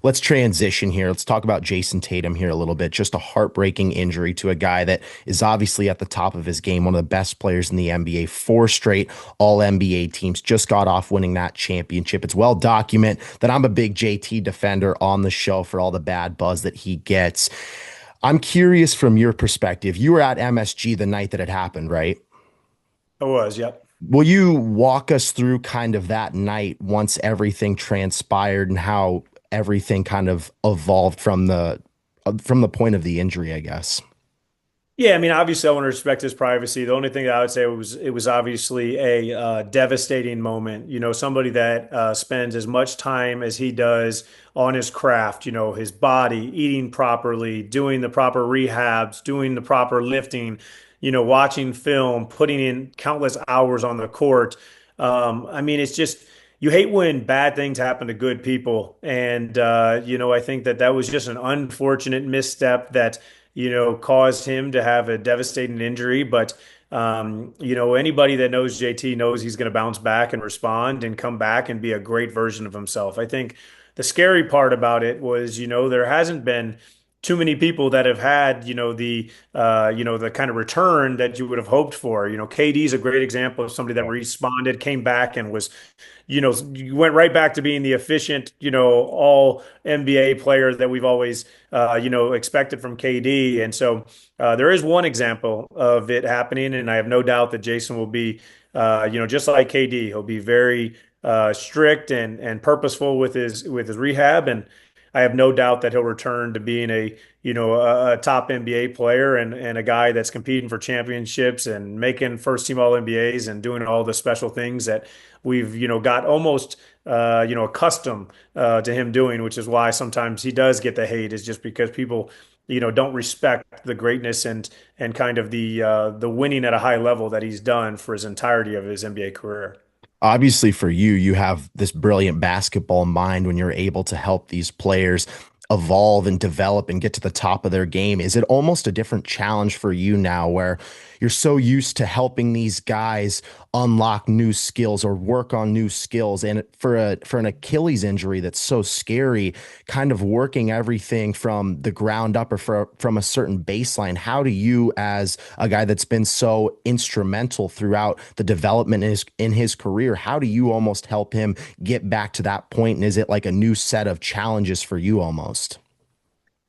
Let's transition here. Let's talk about Jayson Tatum here a little bit. Just a heartbreaking injury to a guy that is obviously at the top of his game, one of the best players in the NBA. Four straight All NBA teams, just got off winning that championship. It's well documented that I'm a big JT defender on the show for all the bad buzz that he gets. I'm curious from your perspective. You were at MSG the night that it happened, right? I was, yep. Will you walk us through kind of that night once everything transpired and how everything kind of evolved from the point of the injury, I guess? Yeah, I mean, obviously, I want to respect his privacy. The only thing that I would say was it was obviously a devastating moment. Somebody that spends as much time as he does on his craft, his body, eating properly, doing the proper rehabs, doing the proper lifting, watching film, putting in countless hours on the court. I mean, it's just you hate when bad things happen to good people, and I think that that was just an unfortunate misstep that caused him to have a devastating injury. But, anybody that knows JT knows he's going to bounce back and respond and come back and be a great version of himself. I think the scary part about it was, there hasn't been too many people that have had, the kind of return that you would have hoped for. KD is a great example of somebody that responded, came back and was you went right back to being the efficient, all NBA player that we've always, expected from KD. And so there is one example of it happening, and I have no doubt that Jason will be, just like KD, he'll be very strict and purposeful with his rehab, and I have no doubt that he'll return to being a top NBA player and a guy that's competing for championships and making first team All NBAs and doing all the special things that we've got almost accustomed to him doing, which is why sometimes he does get the hate, is just because people don't respect the greatness and kind of the winning at a high level that he's done for his entirety of his NBA career. Obviously, for you, you have this brilliant basketball mind when you're able to help these players evolve and develop and get to the top of their game. Is it almost a different challenge for you now where you're so used to helping these guys unlock new skills or work on new skills, and for an Achilles injury that's so scary, kind of working everything from the ground up or from a certain baseline? How do you, as a guy that's been so instrumental throughout the development in his career, how do you almost help him get back to that point? And is it like a new set of challenges for you almost?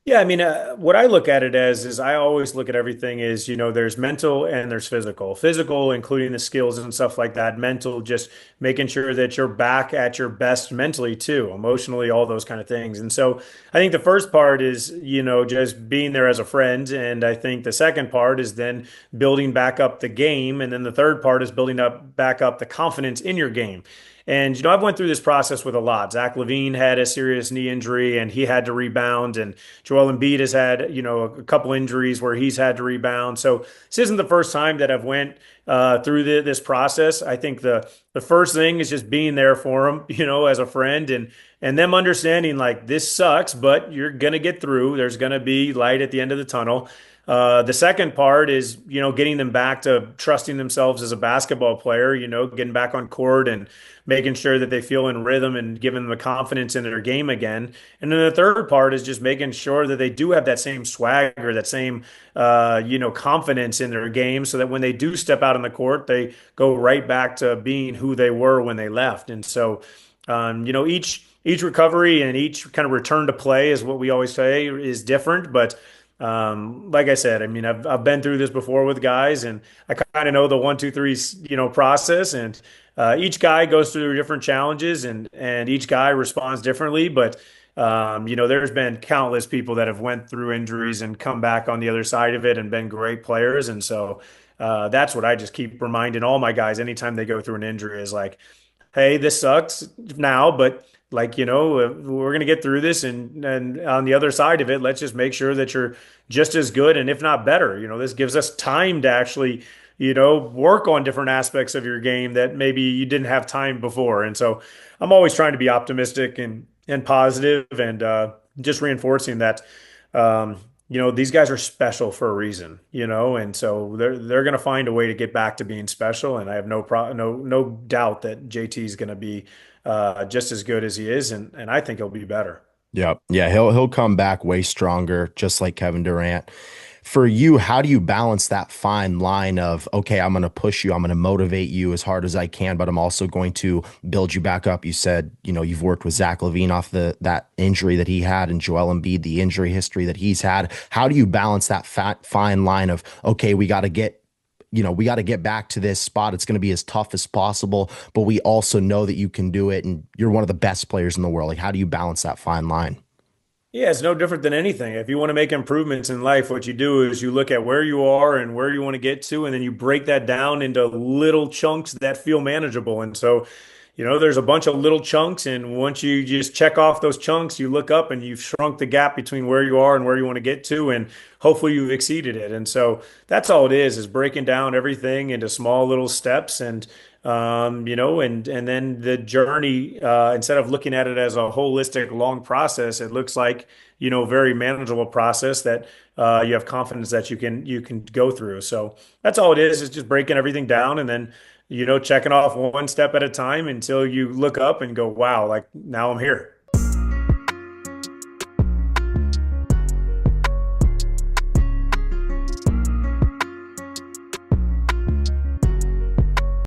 Yeah, I mean, what I look at it as is I always look at everything as, there's mental and there's physical. Physical, including the skills and stuff like that. Mental, just making sure that you're back at your best mentally too, emotionally, all those kind of things. And so I think the first part is, just being there as a friend. And I think the second part is then building back up the game. And then the third part is building up back up the confidence in your game. And I've went through this process with a lot. Zach LaVine had a serious knee injury and he had to rebound, and Joel Embiid has had a couple injuries where he's had to rebound. So this isn't the first time that I've went through this process. I think the first thing is just being there for them, as a friend, and them understanding like this sucks, but you're gonna get through. There's gonna be light at the end of the tunnel. The second part is, getting them back to trusting themselves as a basketball player, getting back on court and making sure that they feel in rhythm and giving them the confidence in their game again. And then the third part is just making sure that they do have that same swagger, that same, confidence in their game so that when they do step out on the court, they go right back to being who they were when they left. And so, each recovery and each kind of return to play is what we always say is different, but like I said, I mean, I've been through this before with guys, and I kind of know the one, two, three, process. And each guy goes through different challenges, and each guy responds differently. But there's been countless people that have went through injuries and come back on the other side of it and been great players. And so that's what I just keep reminding all my guys anytime they go through an injury is like, hey, this sucks now, but like, we're going to get through this. And on the other side of it, let's just make sure that you're just as good and if not better. This gives us time to actually, work on different aspects of your game that maybe you didn't have time before. And so I'm always trying to be optimistic and positive and just reinforcing that, these guys are special for a reason, and so they're going to find a way to get back to being special. And I have no doubt that JT is going to be just as good as he is, and I think he'll be better. Yep. Yeah, he'll come back way stronger, just like Kevin Durant. For you, how do you balance that fine line of, okay, I'm going to push you, I'm going to motivate you as hard as I can, but I'm also going to build you back up? You said, you've worked with Zach LaVine off that injury that he had, and Joel Embiid, the injury history that he's had. How do you balance that fine line of, okay, we got to get back to this spot. It's going to be as tough as possible, but we also know that you can do it and you're one of the best players in the world. Like, how do you balance that fine line? Yeah, it's no different than anything. If you want to make improvements in life, what you do is you look at where you are and where you want to get to, and then you break that down into little chunks that feel manageable. And so, there's a bunch of little chunks, and once you just check off those chunks, you look up and you've shrunk the gap between where you are and where you want to get to, and hopefully you've exceeded it. And so that's all it is breaking down everything into small little steps and and then the journey, instead of looking at it as a holistic, long process, it looks like, very manageable process that you have confidence that you can go through. So that's all it is just breaking everything down and then, checking off one step at a time until you look up and go, wow, like now I'm here.